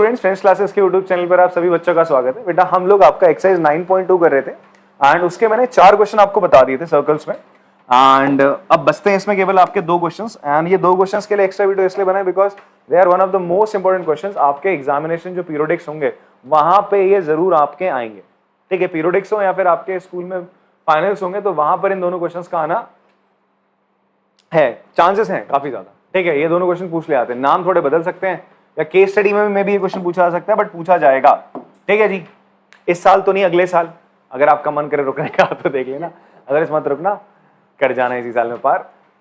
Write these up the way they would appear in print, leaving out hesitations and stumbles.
Students, friends classes के YouTube channel पर आप सभी बच्चों का स्वागत है। बेटा हम लोग आपका एक्सरसाइज 9.2 कर रहे थे एंड उसके मैंने 4 क्वेश्चन आपको बता दिए थे सर्कल्स में एंड अब बचते हैं इसमें केवल आपके 2 क्वेश्चंस एंड ये 2 क्वेश्चंस के लिए एक्स्ट्रा वीडियो इसलिए बनाए because they are one of the most important questions. आपके एग्जामिनेशन जो पीरियोडिक्स होंगे वहां पे ये जरूर आपके आएंगे, ठीक है। पीरियोडिक्स हो या फिर आपके स्कूल में फाइनल्स होंगे तो वहां पर इन दोनों क्वेश्चंस का आना है, चांसेस हैं काफी ज्यादा, ठीक है। ये दोनों क्वेश्चन पूछ ले आते हैं, नाम थोड़े बदल सकते हैं या केस स्टडी में भी ये क्वेश्चन पूछा जा सकता है, बट पूछा जाएगा, ठीक है जी। इस साल तो नहीं, अगले साल अगर आपका मन करे रुकने का तो देख लेना, अगर इस मत रुकना, कर जाना इसी साल में पार।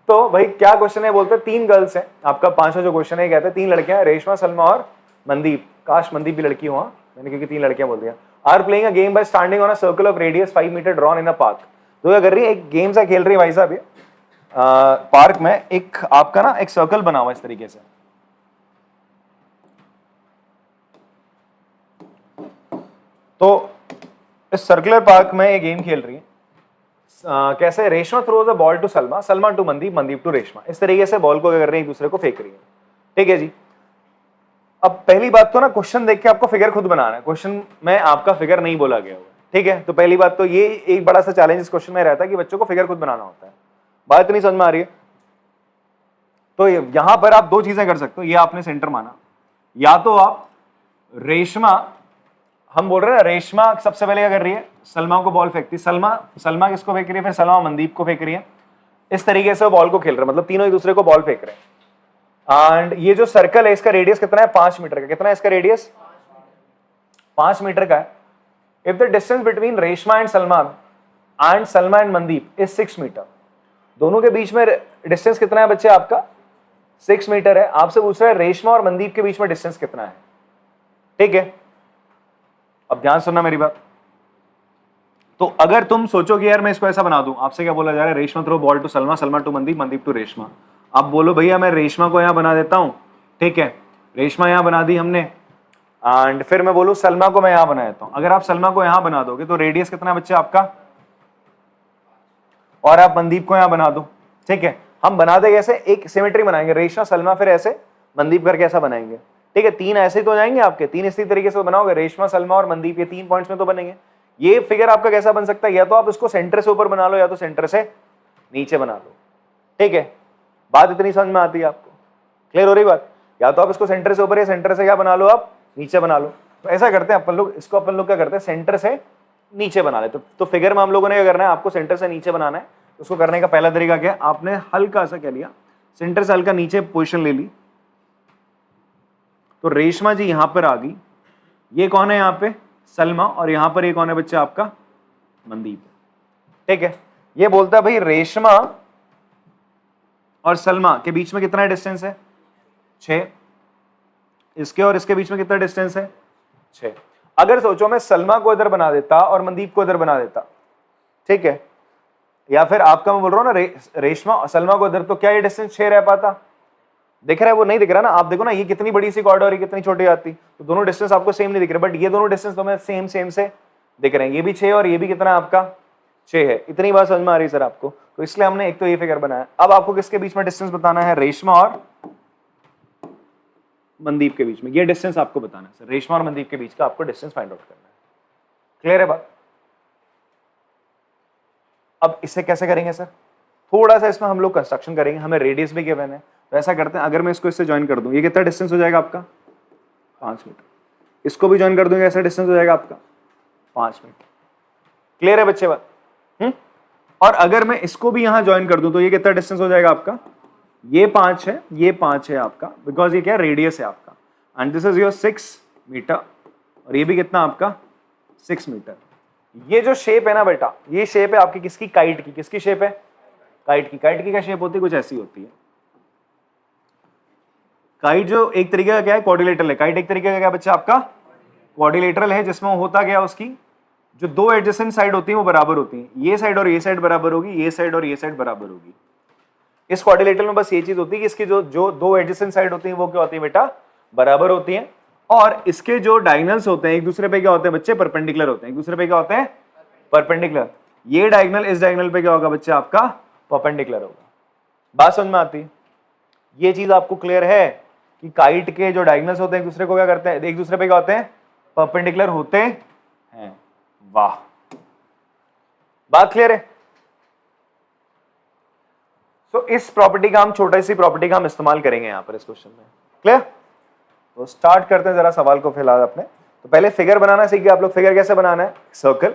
तो भाई क्या क्वेश्चन है, बोलते हैं 3 गर्ल्स हैं, आपका 5वां जो क्वेश्चन है कहते हैं 3 लड़कियां, रेशमा, सलमा और मनदीप, काश मनदीप भी लड़की हुआ, मैंने क्योंकि 3 लड़कियां बोल दिया, are playing a game by standing on a circle of radius 5 metre drawn in a park. तो क्या कर रही है, एक गेम सा खेल रही है भाई साहब, ये पार्क में एक आपका ना एक सर्कल बना हुआ इस तरीके से। तो इस सर्कुलर पार्क में ये गेम खेल रही है, कैसे, Reshma throws a ball to Salma, Salma to Mandeep, Mandeep to Reshma, इस तरीके से बॉल को क्या कर रही है, एक दूसरे को फेंक रही है, ठीक है जी। अब पहली बात तो ना क्वेश्चन देख के आपको फिगर खुद बनाना है, क्वेश्चन में आपका फिगर नहीं बोला गया होगा, ठीक है। तो पहली बात तो ये एक बड़ा सा चैलेंज इस क्वेश्चन में रहता है कि बच्चों को फिगर खुद बनाना होता है। बात नहीं समझ में आ रही है तो यहां पर आप 2 चीजें कर सकते हो, ये आपने सेंटर माना, या तो आप रेशमा, हम बोल रहे हैं रेशमा सबसे पहले क्या कर रही है, सलमा को बॉल फेंकती, सलमा किसको फेंक रही है, फिर सलमा मनदीप को फेंक रही है, इस तरीके से बॉल को खेल रहे हैं, मतलब तीनों एक दूसरे को बॉल फेंक रहे हैं। एंड ये जो सर्कल है इसका रेडियस कितना है, 5 मीटर का। कितना है इसका रेडियस, 5 मीटर का है। If the distance between Reshma and Salma and Mandeep is 6 metre, दोनों के बीच में डिस्टेंस कितना है बच्चे आपका, 6 मीटर है। आपसे पूछ रहा है रेशमा और मनदीप के बीच में डिस्टेंस कितना है, ठीक है। अब ध्यान सुनना मेरी बात, तो अगर तुम सोचो कि यार मैं इसको ऐसा बना दूं, आपसे क्या बोला जा रहा है, Reshma throw ball to Salma, Salma to Mandeep, Mandeep to Reshma. आप बोलो भैया मैं रेशमा को यहां बना देता हूं, ठीक है, रेशमा यहां बना दी हमने, एंड फिर मैं बोलूं सलमा को मैं यहां बना देता हूं। अगर आप सलमा को यहां बना दोगे तो रेडियस कितना है बच्चे आपका, और आप मनदीप को यहां बना दो, ठीक है। हम बनाते कैसे, एक सिमेट्री बनाएंगे, रेशमा सलमा फिर ऐसे मनदीप करके ऐसा बनाएंगे, ठीक है। 3 ऐसे तो जाएंगे आपके, 3 इसी तरीके से बनाओगे, रेशमा सलमा और मनदीप, ये 3 पॉइंट्स में तो बनेंगे। ये फिगर आपका कैसा बन सकता है, या तो आप इसको सेंटर से ऊपर बना लो या तो सेंटर से नीचे बना लो, ठीक है। बात इतनी समझ में आती है आपको, क्लियर हो रही बात, या तो आप इसको सेंटर से ऊपर या सेंटर से क्या बना लो, आप नीचे बना लो। तो ऐसा करते हैं अपन लोग, इसको अपन लोग क्या करते हैं, सेंटर से नीचे बना लेते। तो फिगर में हम लोगों ने क्या करना है, आपको सेंटर से नीचे बनाना है। उसको करने का पहला तरीका क्या है, आपने हल्का सा क्या लिया, सेंटर से हल्का नीचे पोजीशन ले ली। तो रेशमा जी यहां पर आ गई, ये कौन है यहाँ पे, सलमा, और यहां पर ये कौन है बच्चे आपका, मनदीप, ठीक है। ये बोलता है भाई रेशमा और सलमा के बीच में कितना डिस्टेंस है, 6, इसके और इसके बीच में कितना डिस्टेंस है, 6। अगर सोचो मैं सलमा को इधर बना देता और मनदीप को इधर बना देता, ठीक है, या फिर आपका मैं बोल रहा हूं ना रेशमा और सलमा को इधर, तो क्या ये डिस्टेंस 6 रह पाता, दिख रहा है, वो नहीं दिख रहा ना। आप देखो ना, ये कितनी बड़ी सी कॉर्ड और ये कितनी छोटी आती, तो दोनों डिस्टेंस आपको सेम नहीं दिख रहे, बट ये दोनों डिस्टेंस तो सेम से दिख रहे हैं, ये भी 6 और ये भी कितना आपका 6 है। इतनी बात समझ में आ रही है सर आपको, तो इसलिए हमने एक तो ये फिगर बनाया। अब आपको किसके बीच में डिस्टेंस बताना है, रेशमा और मनदीप के बीच में, ये डिस्टेंस आपको बताना है सर, रेशमा और मनदीप के बीच का आपको डिस्टेंस फाइंड आउट करना है, क्लियर है बात। अब इसे कैसे करेंगे सर, थोड़ा सा इसमें हम लोग कंस्ट्रक्शन करेंगे, हमें रेडियस भी गिवन है, तो ऐसा करते हैं, अगर मैं इसको इससे ज्वाइन कर दूं, ये कितना डिस्टेंस हो जाएगा आपका, 5 मीटर। इसको भी ज्वाइन कर दूंगा, ऐसा डिस्टेंस हो जाएगा आपका 5 मीटर, क्लियर है बच्चे बात। और अगर मैं इसको भी यहां ज्वाइन कर दूं तो ये कितना डिस्टेंस हो जाएगा आपका, ये 5 है, ये 5 है आपका, बिकॉज ये क्या रेडियस है आपका, and this is your 6 metre, और ये भी कितना आपका 6 मीटर। ये जो शेप है ना बेटा, ये शेप है आपकी किसकी, काइट की। किसकी शेप है, काइट की। काइट की क्या शेप होती है, कुछ ऐसी होती है। काइट जो एक तरीके का क्या है, क्वाड्रिलेटरल है। काइट एक तरीके का क्या बच्चा आपका, क्वाड्रिलेटरल है, जिसमें होता क्या, उसकी जो 2 एडजेसेंट साइड होती है वो बराबर होती है, ये साइड और ये साइड बराबर होगी, ये साइड और ये साइड बराबर होगी। इस क्वाड्रिलेटरल में बस ये चीज होती है कि इसकी जो 2 एडजेसेंट साइड होती है वो क्या होती है बेटा, बराबर होती है, और इसके जो डायगोनल्स होते हैं एक दूसरे पे क्या होते हैं बच्चे, परपेंडिकुलर होते हैं, एक दूसरे पे क्या होते हैं, परपेंडिकुलर। ये डायगोनल इस डायगोनल पे क्या होगा बच्चे आपका, परपेंडिकुलर होगा। बात समझ में आती है, ये चीज आपको क्लियर है। कि काइट के जो डायगोनल्स होते हैं एक दूसरे को क्या करते हैं, एक दूसरे पे क्या होते हैं, परपेंडिकुलर होते हैं। वाह, बात क्लियर है। तो इस प्रॉपर्टी का हम, छोटी सी प्रॉपर्टी का हम इस्तेमाल करेंगे यहां पर इस क्वेश्चन में। क्लियर? तो स्टार्ट करते हैं जरा सवाल को फिलहाल अपने। तो पहले फिगर बनाना सीख गए आप लोग। फिगर कैसे बनाना है, सर्कल,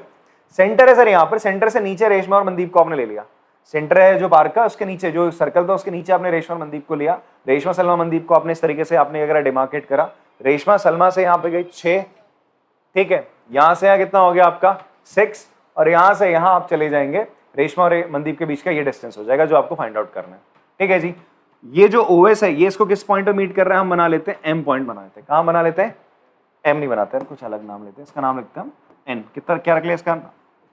सेंटर है सर यहाँ पर, सेंटर से नीचे रेशमा और मनदीप को आपने ले लिया। सेंटर है जो पार्क का, उसके नीचे जो सर्कल था उसके नीचे आपने रेशमा और मनदीप को लिया। रेशमा सलमा मनदीप को आपने इस तरीके से आपने अगर डिमार्केट करा, रेशमा सलमा से यहाँ पे गई 6, ठीक है, यहां से यहाँ कितना हो गया आपका 6, और यहां से यहां आप चले जाएंगे, रेशमा और मनदीप के बीच का ये डिस्टेंस हो जाएगा जो आपको फाइंड आउट करना है। ठीक है जी, ये जो OS है ये इसको किस पॉइंट पे मीट कर रहा है, हम बना लेते हैं M पॉइंट बना लेते हैं। कहां बना लेते हैं, M नहीं बनाते हैं, कुछ अलग नाम लेते हैं, इसका नाम लिखते हैं हम N। कितना क्या रख लिया इसका,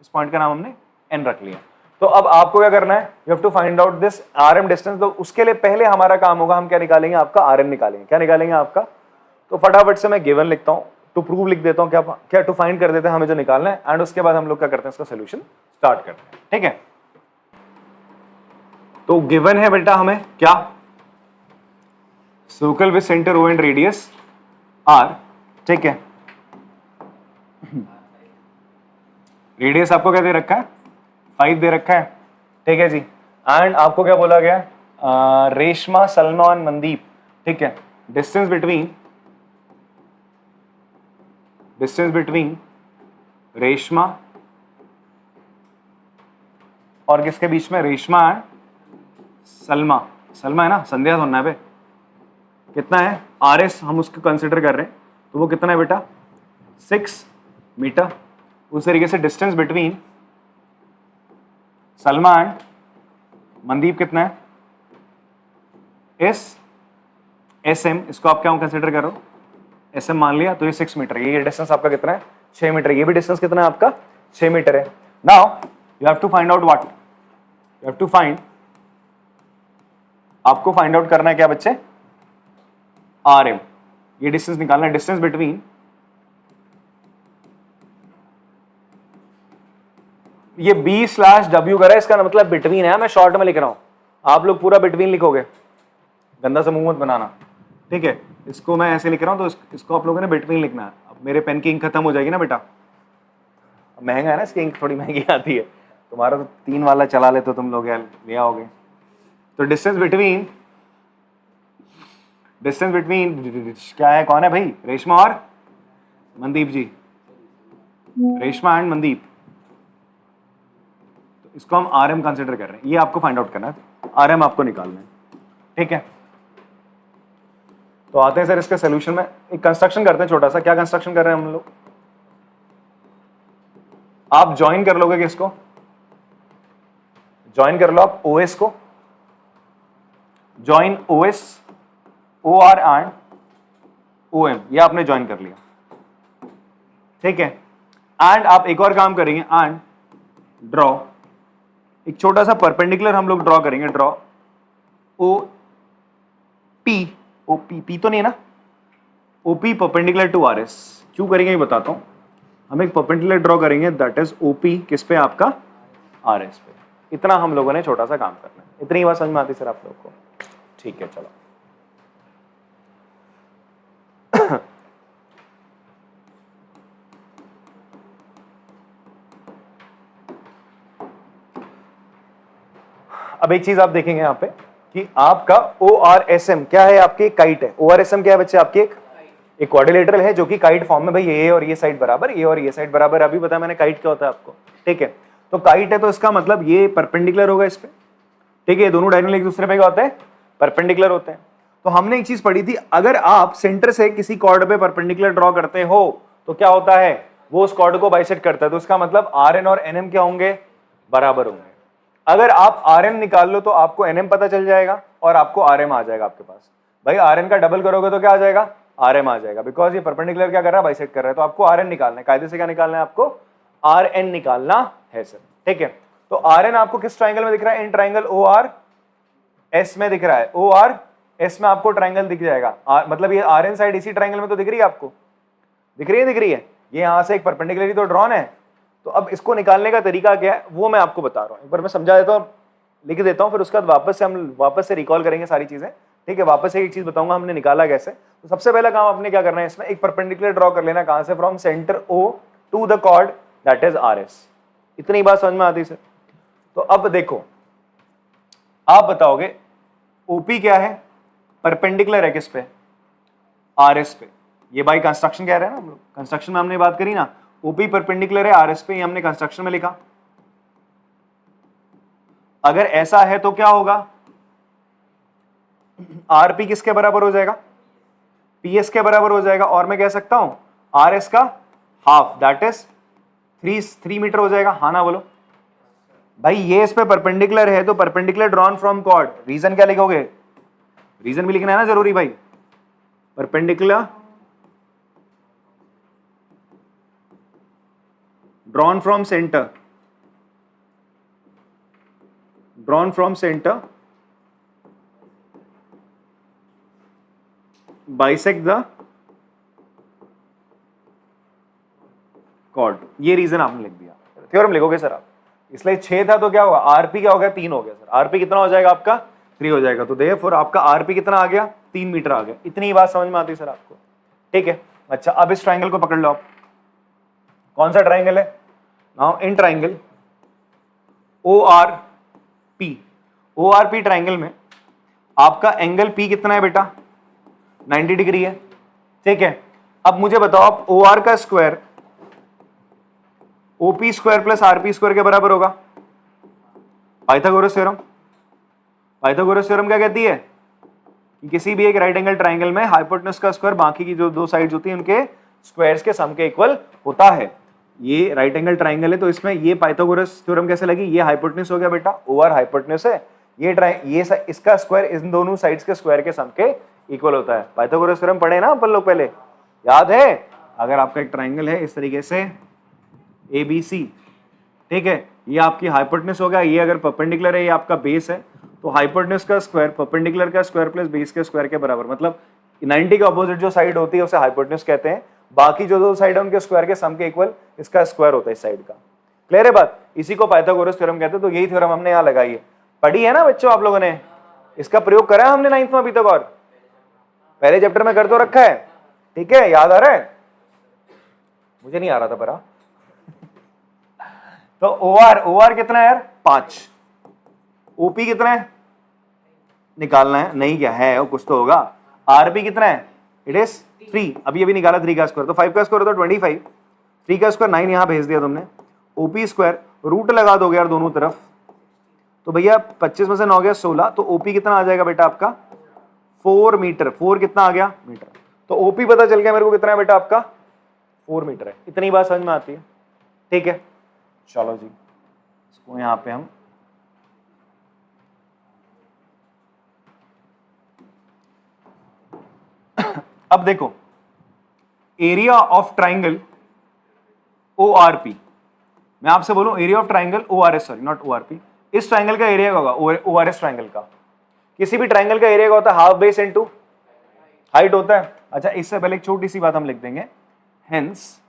इस पॉइंट का नाम हमने N रख लिया। तो अब आपको क्या करना है, you have to find out this RM distance. तो उसके लिए पहले हमारा काम होगा, हम क्या निकालेंगे, आपका RN निकालेंगे। क्या निकालेंगे आपका, तो फटाफट से मैं गिवन लिखता हूं, टू प्रूव लिख देता हूं, क्या टू फाइंड कर देते हैं हमें जो निकालना है, एंड उसके बाद हम लोग क्या करते हैं, इसका सोल्यूशन स्टार्ट करते हैं। ठीक है, तो गिवन है बेटा हमें क्या, circle with centre O and radius R। ठीक है, रेडियस आपको क्या दे रखा है, 5 दे रखा है। ठीक है जी, एंड आपको क्या बोला गया, रेशमा सलमा और मनदीप। ठीक है, डिस्टेंस बिटवीन रेशमा और किसके बीच में, रेशमा एंड सलमा। सलमा है ना, संध्या होना है बे, कितना है RS हम उसको कंसिडर कर रहे हैं, तो वो कितना है बेटा 6 मीटर। उस तरीके से distance between Salma and Mandeep कितना है, SM, इसको आप क्या कंसिडर करो, SM मान लिया, तो ये 6 मीटर। ये डिस्टेंस आपका कितना है, 6 मीटर। ये भी डिस्टेंस कितना है आपका 6 मीटर है। Now you have to find out what, you have to find, आपको फाइंड आउट करना है क्या बच्चे, RM। ये डिस्टेंस निकालना है, डिस्टेंस बिटवीन, ये B/W करा है, इसका मतलब बिटवीन है, मैं शॉर्ट में लिख रहा हूं, आप लोग पूरा बिटवीन लिखोगे, गंदा सा मुंह मत बनाना। ठीक है, इसको मैं ऐसे लिख रहा हूं, तो इसको आप लोगों ने बिटवीन लिखना है। अब मेरे पेन की इंक खत्म हो जाएगी ना बेटा, महंगा है ना, इसकी इंक थोड़ी महंगी आती है, तुम्हारा तो 3 वाला चला लेते हो तुम लोग यार, ले आओगे। तो डिस्टेंस बिटवीन क्या है, कौन है भाई, रेशमा और मनदीप जी, रेशमा एंड मनदीप। तो इसको हम RM कंसिडर कर रहे हैं, ये आपको फाइंड आउट करना है, RM आपको निकालना है। ठीक है, तो आते हैं सर इसके सोल्यूशन में, एक कंस्ट्रक्शन करते हैं छोटा सा। क्या कंस्ट्रक्शन कर रहे हैं हम लोग, आप ज्वाइन कर लोगे किसको, ज्वाइन कर लो आप OS को, join OS, OR and OM, ये आपने ज्वाइन कर लिया। ठीक है, एंड आप एक और काम करेंगे, एंड ड्रॉ, एक छोटा सा परपेंडिकुलर हम लोग ड्रॉ करेंगे, ड्रॉ OP तो नहीं है ना, OP परपेंडिकुलर टू RS। क्यों करेंगे ये बताता हूं, हम एक परपेंडिकुलर ड्रॉ करेंगे, दैट इज OP किस पे, आपका RS पे। इतना हम लोगों ने छोटा सा काम करना है। इतनी ही बात समझ में आती सर आप लोग को, ठीक है चलो। अब एक चीज आप देखेंगे यहाँ पे कि आपका ORSM क्या है, आपकी काइट है। ORSM क्या है बच्चे, आपकी एक क्वाड्रिलेटरल है जो कि काइट फॉर्म में, भाई ये और ये साइड बराबर, ये और ये साइड बराबर। अभी बताया मैंने काइट क्या होता है आपको। ठीक है, तो काइट है तो इसका मतलब ये परपेंडिकुलर होगा इस पे। ठीक है, दोनों डायगोनल एक दूसरे पे क्या होते हैं, परपेंडिकुलर होते हैं। तो हमने एक चीज पढ़ी थी, अगर आप सेंटर से किसी कॉर्ड पे परपेंडिकुलर ड्रॉ करते हो तो क्या होता है, वो उस कॉर्ड को बाइसेक्ट करता है। तो इसका मतलब RN और NM क्या होंगे, बराबर होंगे। अगर आप RM निकाल लो तो आपको NM पता चल जाएगा और आपको RM आ जाएगा आपके पास। भाई RN का डबल करोगे तो क्या आ जाएगा, RM आ जाएगा, बिकॉज ये परपेंडिकुलर क्या कर रहा है, बाइसेक्ट कर रहा है। तो आपको RN निकालना है, कायदे से क्या निकालना है, आपको RN निकालना है सर। ठीक है, तो RN आपको किस ट्राइंगल में दिख रहा है, इन ट्राइंगल ORS में दिख रहा है। ORS में आपको ट्राइंगल दिख जाएगा, मतलब ये RN साइड इसी ट्राइंगल में तो दिख रही है आपको, दिख रही है, ये यहां से एक परपेंडिकुलर तो ड्रॉन है। तो अब इसको निकालने का तरीका क्या है वो मैं आपको बता रहा हूं, एक बार मैं समझा देता हूं, लिख देता हूं, फिर उसके बाद वापस से रिकॉल करेंगे सारी चीजें, ठीक है, वापस एक चीज बताऊंगा हमने निकाला कैसे। तो सबसे पहला काम आपने क्या करना है इसमें, एक परपेंडिकुलर ड्रॉ कर लेना, कहां से, from centre O to the chord that is R S. इतनी बात समझ में आती सर? तो अब देखो आप बताओगे ओपी क्या है, परपेंडिकुलर है किस पे, आर एस पे। ये बाई कंस्ट्रक्शन कह रहे हैं ना हम लोग, कंस्ट्रक्शन में हमने बात करी ना, ओपी परपेंडिकुलर है आर एस पे, ये हमने कंस्ट्रक्शन में लिखा। अगर ऐसा है तो क्या होगा, आरपी किसके बराबर हो जाएगा, पीएस के बराबर हो जाएगा, और मैं कह सकता हूं आर एस का हाफ दैट इज 3 मीटर हो जाएगा। हाँ ना बोलो भाई, ये इस पे परपेंडिकुलर है तो perpendicular drawn from chord, reason क्या लिखोगे, रीजन भी लिखना है ना जरूरी भाई, perpendicular drawn from centre, drawn from centre bisect the chord. ये रीजन आपने लिख दिया, थ्योरम लिखोगे सर आप। इसलिए 6 था तो क्या होगा, आरपी क्या हो गया, 3 हो गया सर। आरपी कितना हो जाएगा आपका, 3 हो जाएगा। तो देयरफॉर आपका आरपी कितना आ गया, 3 मीटर आ गया। इतनी ही बात समझ में आती है सर आपको, ठीक है। अच्छा अब इस ट्राइंगल को पकड़ लो आप, कौन सा ट्राइंगल है, now in triangle O R P triangle में आपका एंगल पी कितना है बेटा, 90 डिग्री है, ठीक है। अब मुझे बताओ आप ओ आर का square OP square plus RP square के बराबर होगा, पाइथागोरस थ्योरम। पाइथागोरस थ्योरम क्या कहती है कि किसी भी एक राइट एंगल ट्राइंगल में हाइपोटेनस का स्क्वायर बाकी की जो 2 साइड्स होती हैं उनके स्क्वायर्स के सम के इक्वल होता है। ये राइट एंगल ट्राइंगल है तो इसमें ये पाइथागोरस थ्योरम कैसे लगी, ये हाइपोटेनस हो गया बेटा, ओआर हाइपोटेनस है, ये इसका स्क्वायर इन दोनों साइड्स के स्क्वायर के सम के इक्वल होता है। पाइथागोरस थ्योरम पढ़े ना अपन लोग पहले, याद है? अगर आपका एक ट्राइंगल है इस तरीके से ABC, ठीक है, ये आपकी हाइपोटेनस हो गया, ये अगर परपेंडिकुलर है ये आपका बेस है, तो हाइपोटेनस का स्क्वायर परपेंडिकुलर का स्क्वायर प्लस बेस के स्क्वायर के बराबर, मतलब 90 के अपोजिट जो साइड होती है उसे हाइपोटेनस कहते हैं, बाकी जो 2 साइड है उनके स्क्वायर के सम के इक्वल इसका स्क्वायर होता है इस साइड का। क्लियर है बात? इसी को पाइथागोरस थ्योरम कहते हैं। तो यही थ्योरम हमने यहाँ लगाई है, पढ़ी है ना बच्चों आप लोगों ने, इसका प्रयोग करा है हमने 9th में अभी तक, और पहले चैप्टर में कर तो रखा है, ठीक है, याद आ रहा है? मुझे नहीं आ रहा था पर तो ओआर कितना है यार, 5, ओपी कितना है निकालना है, नहीं क्या है वो कुछ तो होगा, आरपी कितना है, इट इज 3, अभी अभी निकाला 3 का स्क्वायर, तो 5 का स्क्वायर होता है 25, 3 का स्क्वायर 9 यहां भेज दिया तुमने, ओपी स्क्वायर रूट लगा दोगे यार दोनों तरफ, तो भैया 25 में से 9 गया 16, तो ओपी कितना आ जाएगा बेटा आपका 4 मीटर, 4 कितना आ गया मीटर, तो ओपी पता चल गया मेरे को कितना है बेटा आपका 4 मीटर है। इतनी बात समझ में आती है, ठीक है। चलो जी इसको यहां पे हम अब देखो एरिया ऑफ ट्राइंगल ORP, मैं आपसे बोलूं area of triangle ORS, sorry not ORP, इस ट्राइंगल का एरिया होगा ORS ट्राइंगल का, किसी भी ट्राइंगल का एरिया होता है हाफ बेस इनटू हाइट होता है। अच्छा इससे पहले एक छोटी सी बात हम लिख देंगे, hence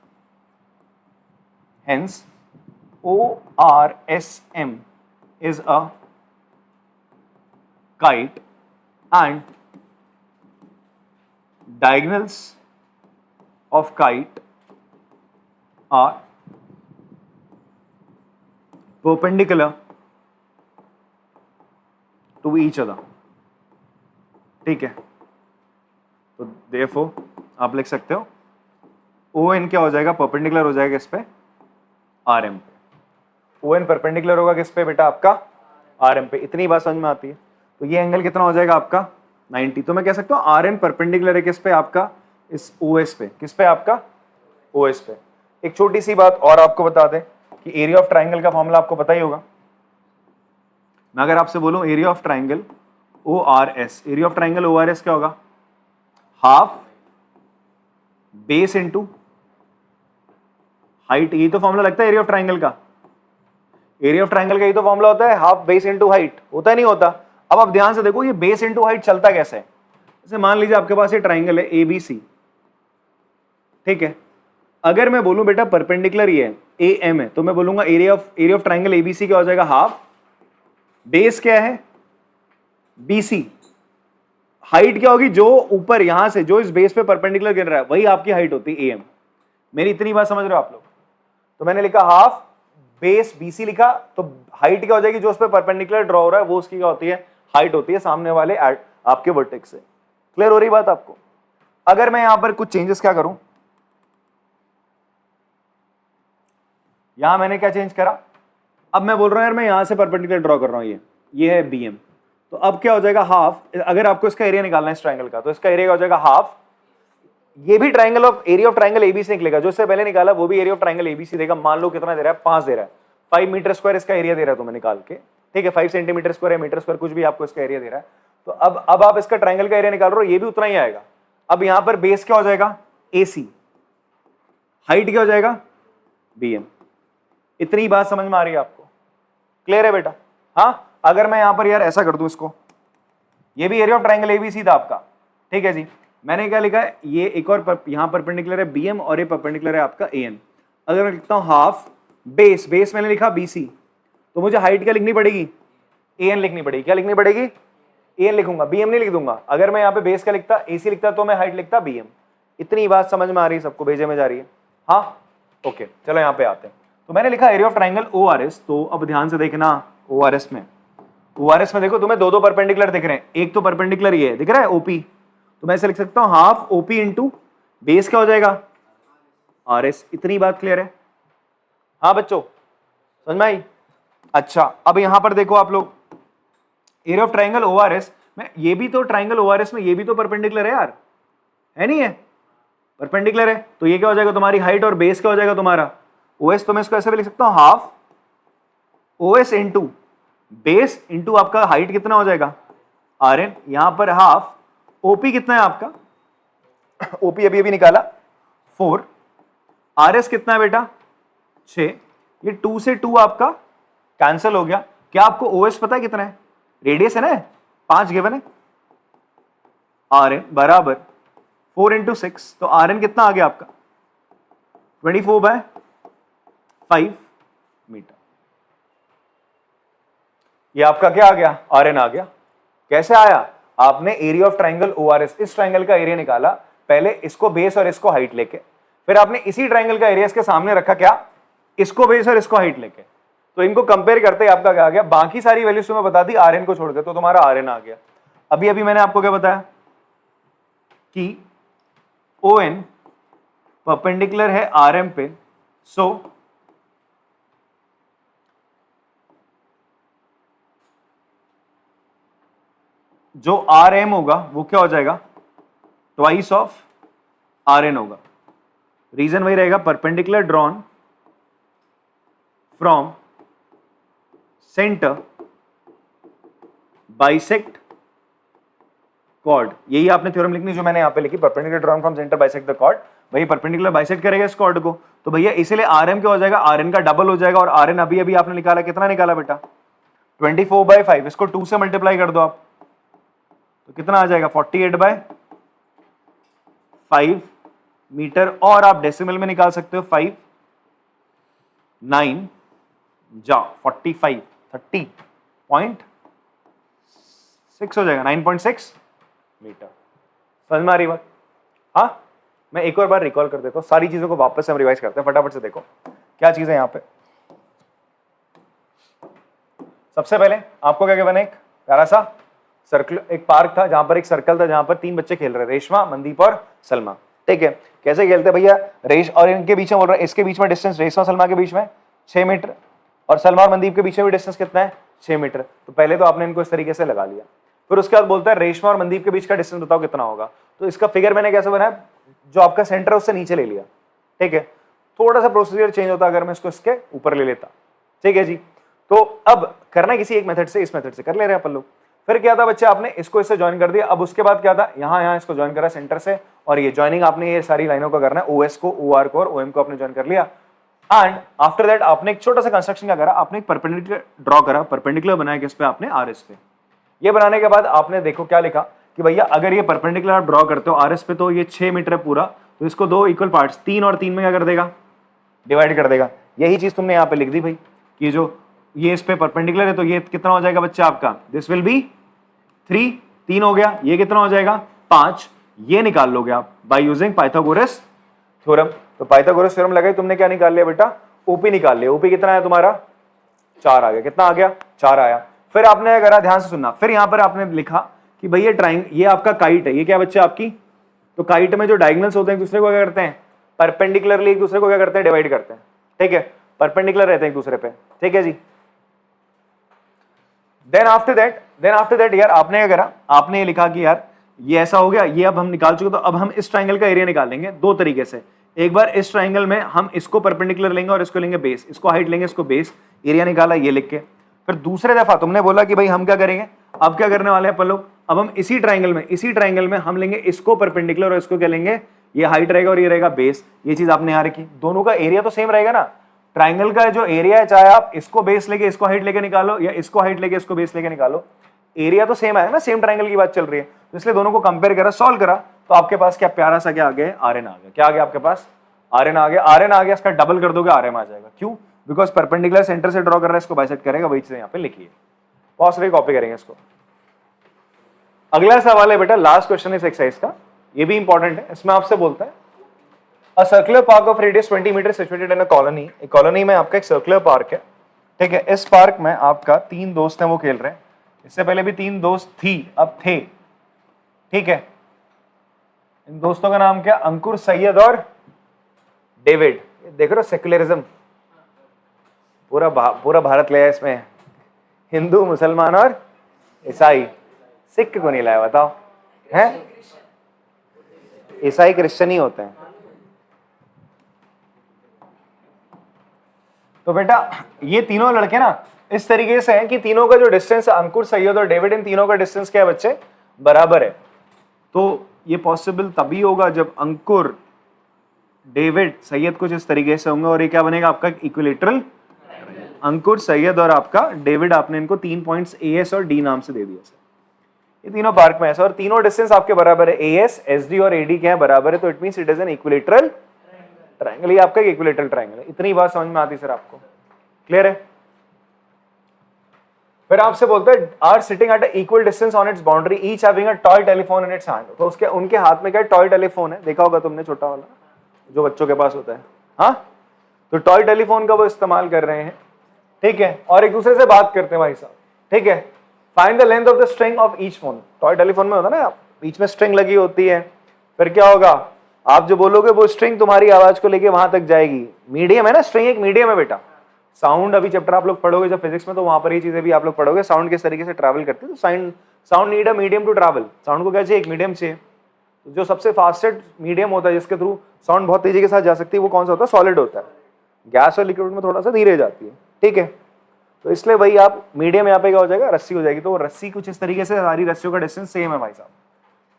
ORSM is a kite and diagonals of kite are perpendicular to each other, ठीक है। तो therefore आप लिख सकते हो ON क्या हो जाएगा, परपेंडिकुलर हो जाएगा इस पे RM पे, ON परपेंडिकुलर होगा किस पे बेटा आपका RM पे। इतनी बात समझ में आती है। तो ये एंगल कितना हो जाएगा आपका 90, तो मैं कह सकता हूँ RM परपेंडिकुलर है किस पे आपका, इस OS पे, किस पे आपका OS पे। एक छोटी सी बात और आपको बता दें कि एरिया ऑफ ट्राइंगल का फॉर्मूला आपको पता ही होगा। मैं अगर आपसे बोलूं area of triangle ORS, area of triangle ORS क्या होगा, हाफ बेस इनटू हाइट, यही तो फॉर्मूला लगता है एरिया ऑफ ट्राइंगल का। एरिया ऑफ ट्राइंगल का यही तो फॉर्मूला होता है, हाफ बेस इनटू हाइट, होता है नहीं होता? अब आप ध्यान से देखो ये बेस इनटू हाइट चलता कैसे है। जैसे मान लीजिए आपके पास ये ट्राइंगल है ABC, ठीक है, अगर मैं बोलूं बेटा परपेंडिकुलर ये है AM है, तो मैं बोलूंगा एरिया ऑफ ट्राइंगल ABC क्या हो जाएगा, हाफ बेस क्या है BC, हाइट क्या होगी, जो ऊपर यहां से जो इस बेस पे परपेंडिकुलर गिर रहा है वही आपकी हाइट होती है एम। मेरी इतनी बात समझ रहे हो आप लोग? तो मैंने लिखा हाफ बेस बीसी लिखा, तो हाइट क्या हो जाएगी, जो उस पर परपेंडिकुलर ड्रॉ हो रहा है वो उसकी क्या होती है, हाइट होती है सामने वाले आपके वर्टेक्स से। क्लियर हो रही बात आपको? अगर मैं यहां पर कुछ चेंजेस क्या करूं, यहां मैंने क्या चेंज करा, अब मैं बोल रहा हूं यार मैं यहां से परपेंडिकुलर ड्रॉ कर रहा हूं, ये है बीएम, तो अब क्या हो जाएगा हाफ, अगर आपको इसका एरिया निकालना है इस ट्रायंगल का, तो इसका एरिया हो जाएगा हाफ, ये भी triangle of area of triangle ABC निकलेगा, जो इससे पहले निकाला वो भी एरिया ऑफ ट्रायंगल एबीसी देगा। मान लो कितना दे रहा है, 5 दे रहा है, 5 मीटर स्क्वायर इसका एरिया दे रहा है तुम्हें निकाल के, ठीक है, 5 सेंटीमीटर स्क्वायर है, मीटर स्क्वायर कुछ भी आपको इसका एरिया दे रहा है। तो अब आप इसका ट्रायंगल का एरिया निकाल रहे हो, ये भी उतना ही आएगा। अब यहां पर बेस क्या हो जाएगा, एसी, हाइट क्या हो जाएगा, बीएम। इतनी बात समझ में आ रही है आपको? क्लियर है बेटा? हाँ, अगर मैं यहां पर यार ऐसा कर दूं इसको, ये भी एरिया ऑफ ट्रायंगल एबीसी था आपका, ठीक है जी, मैंने क्या लिखा है, ये एक और यहां परपेंडिकुलर है बीएम और ये परपेंडिकुलर है आपका एएन। अगर मैं लिखता हूं हाफ बेस, बेस मैंने लिखा बीसी, तो मुझे हाइट क्या लिखनी पड़ेगी, एएन लिखनी पड़ेगी। क्या लिखनी पड़ेगी, एएन लिखूंगा, बीएम नहीं लिख दूंगा। अगर मैं यहाँ पे बेस का लिखता, एसी लिखता, तो मैं हाइट लिखता बीएम। इतनी बात समझ में आ रही है सबको, भेजे में जा रही है? हाँ ओके, चलो यहाँ पे आते हैं। तो मैंने लिखा एरिया ऑफ ट्राइंगल ओआरएस, तो अब ध्यान से देखना, ओआरएस में देखो तुम्हें दो परपेंडिकुलर दिख रहे हैं, एक तो परपेंडिकुलर ये दिख रहा है ओपी, तो मैं ऐसे लिख सकता हूं हाफ ओपी इंटू बेस क्या हो जाएगा, आरएस। इतनी बात क्लियर है? हाँ बच्चों समझ में आई? अच्छा, अब यहां पर देखो आप लोग, एरिया ऑफ ट्राइंगल ओआरएस में, ये भी तो ट्राइंगल ओआरएस में ये भी तो परपेंडिकुलर है यार, है नहीं है? परपेंडिकुलर है, तो ये क्या हो जाएगा तुम्हारी हाइट, और बेस क्या हो जाएगा तुम्हारा ओएस। तो मैं इसको ऐसे भी लिख सकता हूं half OS into base into आपका हाइट कितना हो जाएगा, आर एन। यहां पर हाफ ओपी कितना है आपका, ओपी अभी अभी निकाला 4, आर एस कितना है बेटा 6, ये 2 से 2 आपका कैंसिल हो गया। क्या आपको ओएस पता है कितना है, रेडियस है ना 5 गिवन है, आर एन बराबर 4 इंटू 6, तो आर एन कितना आ गया आपका 24/5 मीटर। ये आपका क्या आ गया, आर एन आ गया। कैसे आया, आपने एरिया ऑफ ट्राइंगल ओआरएस, इस ट्राइंगल का एरिया निकाला, पहले इसको बेस और इसको हाइट लेके, फिर आपने इसी ट्राइंगल का एरिया इसके सामने रखा, क्या, इसको बेस और इसको हाइट लेके, तो इनको कंपेयर करते आपका क्या आ गया, बाकी सारी वैल्यूज तुम्हें बता दी, आर एन को छोड़ दे तो तुम्हारा आर एन आ गया। अभी अभी मैंने आपको क्या बताया कि ओ एन परपेंडिकुलर है आर एम पे, सो जो आर एम होगा वो क्या हो जाएगा, ट्वाइस ऑफ आर एन होगा। रीजन वही रहेगा, perpendicular drawn from centre bisect chord, यही आपने थ्योरम लिखनी जो मैंने यहां पे लिखी, perpendicular drawn from centre bisect the chord, वही परपेंडिकुलर बाइसेक्ट करेगा इस कॉर्ड को, तो भैया इसीलिए आर एम क्या हो जाएगा, आर एन का डबल हो जाएगा, और आर एन अभी अभी आपने निकाला, कितना निकाला बेटा 24/5, इसको 2 से मल्टीप्लाई कर दो आप, तो कितना आ जाएगा 48/5 मीटर, और आप डेसिमल में निकाल सकते हो 5 9 जा 45 30.6 हो जाएगा, 9.6 मीटर। समझ में आ रही बात? हाँ, मैं एक और बार रिकॉल कर देता हूं, सारी चीजों को वापस से हम रिवाइज करते हैं, फटाफट से देखो क्या चीज है यहां पे। सबसे पहले आपको क्या बना, एक प्यारा सा सर्कल, एक पार्क था जहां पर एक सर्कल था, जहां पर 3 बच्चे खेल रहे, रेशमा, मनदीप और सलमा, ठीक है। कैसे खेलते भैया, रेश और इनके बीच में बोल रहे हैं, इसके बीच में डिस्टेंस रेशमा सलमा के बीच में 6 मीटर, और सलमा और मनदीप के बीच में भी डिस्टेंस कितना है 6 मीटर। तो पहले तो आपने इनको इस तरीके से लगा लिया, फिर उसके बाद बोलता है रेशमा और मनदीप के बीच का डिस्टेंस बताओ कितना होगा। तो इसका फिगर मैंने कैसे बनाया, जो आपका सेंटर है उससे नीचे ले लिया, ठीक है। थोड़ा सा प्रोसीजर चेंज होता अगर मैं इसको इसके ऊपर ले लेता, ठीक है जी। तो अब करना किसी एक मेथड से, इस मेथड से कर ले रहे हैं अपन लोग। फिर क्या था बच्चे, आपने इसको इससे ज्वाइन कर दिया, अब उसके बाद क्या था, यहाँ इसको ज्वाइन करा सेंटर से, और ये ज्वाइनिंग आपने ये सारी लाइनों को करना है, ओएस को, ओआर को और ओएम को आपने ज्वाइन कर लिया। एंड आफ्टर दैट आपने एक छोटा सा कंस्ट्रक्शन क्या करा, आपने एक परपेंडिकुलर ड्रॉ करा, परपेंडिकुलर बनाया किस पे, आपने आरएस पे। ये बनाने के बाद आपने देखो क्या लिखा कि भैया अगर ये परपेंडिकुलर आप ड्रॉ करते हो आरएस पे, तो ये 6 मीटर है पूरा, तो इसको 2 इक्वल पार्ट्स 3 और 3 में क्या कर देगा, डिवाइड कर देगा। यही चीज तुमने यहाँ पे लिख दी भाई, कि जो ये इस पे परपेंडिकुलर है, तो ये कितना हो जाएगा बच्चा आपका, दिस विल बी 3 3 हो गया, ये कितना हो जाएगा 5, ये निकाल लोगे आप बाय यूजिंग पाइथागोरस थ्योरम। तो पाइथागोरस थ्योरम लगाई, तुमने क्या निकाल लिया बेटा, ओपी निकाल लिया। ओपी कितना है तुम्हारा 4 आ गया, कितना आ गया 4 आया। फिर आपने करा, ध्यान से सुनना, फिर यहां पर आपने लिखा कि भाई ये ट्राइंगल, ये आपका काइट है, ये क्या बच्चे आपकी, तो काइट में जो डायगोनल्स होते हैं एक दूसरे को क्या करते हैं, परपेंडिकुलरली एक दूसरे को क्या करते हैं, डिवाइड करते हैं, ठीक है, परपेंडिकुलर रहते हैं एक दूसरे पे, ठीक है जी। देन आफ्टर दैट यार आपने क्या करा, आपने ये लिखा कि यार ये ऐसा हो गया, ये अब हम निकाल चुके, तो अब हम इस ट्राइंगल का एरिया निकालेंगे दो तरीके से। एक बार इस ट्राइंगल में हम इसको परपेंडिकुलर लेंगे और इसको लेंगे बेस, इसको हाइट लेंगे, इसको बेस, एरिया निकाला ये लिख के। फिर दूसरे दफा तुमने बोला कि भाई हम क्या करेंगे, अब क्या करने वाले हैं अपन लोग, अब हम इसी ट्राइंगल में हम लेंगे इसको परपेंडिकुलर और इसको क्या लेंगे, ये हाइट रहेगा और ये रहेगा बेस। ये चीज आपने यहाँ रखी, दोनों का एरिया तो सेम रहेगा ना, ट्राइंगल का जो एरिया है, चाहे आप इसको बेस लेके इसको हाइट लेके निकालो या इसको हाइट लेके इसको बेस लेके निकालो, एरिया तो सेम आएगा ना, सेम ट्राइंगल की बात चल रही है। तो इसलिए दोनों को कंपेयर करा, सॉल्व करा, तो आपके पास क्या प्यारा सा क्या आ गया, आरएन आ गया। क्या आ गया आपके पास, आरएन आ गया। आरएन आ गया, इसका डबल कर दोगे आरएम आ जाएगा। क्यों, बिकॉज परपेंडिकुलर सेंटर से ड्रॉ कर रहा है, इसको बाइसेक्ट करेगा, वही चीज यहाँ पे लिखिए, पॉज करके कॉपी करेंगे इसको। अगला सवाल है बेटा, लास्ट क्वेश्चन इस एक्सरसाइज का, ये भी इंपॉर्टेंट है। इसमें आपसे बोलता है a circular park of radius 20 metre situated in a colony. एक कॉलोनी में आपका एक सर्कुलर पार्क है, ठीक है। इस पार्क में आपका 3 दोस्त हैं, वो खेल रहे हैं। इससे पहले भी 3 दोस्त थी, अब थे, ठीक है। इन दोस्तों का नाम क्या, अंकुर, सैयद और डेविड। देख रहे हो सेक्युलरिज्म, पूरा भारत ले इसमें, हिंदू, मुसलमान और ईसाई। सिख को नहीं लाया, बताओ, हैं ईसाई क्रिश्चियन ही होते हैं। तो बेटा ये तीनों लड़के ना इस तरीके से हैं कि तीनों का जो डिस्टेंस है, अंकुर, सैयद और डेविड, इन तीनों का डिस्टेंस क्या है बच्चे, बराबर है। तो ये पॉसिबल तभी होगा जब अंकुर, डेविड, सैयद कुछ इस तरीके से होंगे, और ये क्या बनेगा आपका इक्विलेटरल। अंकुर, सैयद और आपका डेविड, आपने इनको 3 पॉइंट्स एएस और डी नाम से दे दिया। ये तीनों पार्क में ऐसा, और तीनों डिस्टेंस आपके बराबर है, एएस, एसडी और एडी क्या है, बराबर है। तो it means it is an equilateral triangle. ये आपका इक्विलेटरल ट्रायंगल है। इतनी बात समझ में आती सर आपको, क्लियर है। फिर आपसे बोलते हैं are sitting at equal distance on its boundary, each having a toy telephone in its hand. तो उसके उनके हाथ में क्या टॉय टेलीफोन है, देखा होगा तुमने, छोटा वाला जो बच्चों के पास होता है, हाँ। तो टॉय टेलीफोन का वो इस्तेमाल कर रहे हैं, ठीक है, और एक दूसरे से बात करते हैं भाई साहब, ठीक है। Find the length of the string of each phone. Toy telephone में होता है ना, बीच में स्ट्रिंग लगी होती है, फिर क्या होगा, आप जो बोलोगे वो स्ट्रिंग तुम्हारी आवाज को लेके वहां तक जाएगी। मीडियम है ना, स्ट्रिंग एक मीडियम है बेटा। साउंड अभी चैप्टर आप लोग पढ़ोगे जब फिजिक्स में, तो वहां पर ये चीजें भी आप लोग पढ़ोगे, साउंड किस तरीके से ट्रैवल करती है। तो sound need a medium to travel. Sound को क्या चाहिए, एक मीडियम चाहिए। जो सबसे फास्टेस्ट मीडियम होता है जिसके थ्रू साउंड बहुत तेजी के साथ जा सकती है, वो कौन सा होता है, सॉलिड होता है। गैस और लिक्विड में थोड़ा सा धीरे जाती है, ठीक है। तो इसलिए भाई आप मीडियम यहाँ पे क्या हो जाएगा, रस्सी हो जाएगी। तो रस्सी कुछ इस तरीके से, सारी रस्सियों का डिस्टेंस सेम है भाई साहब,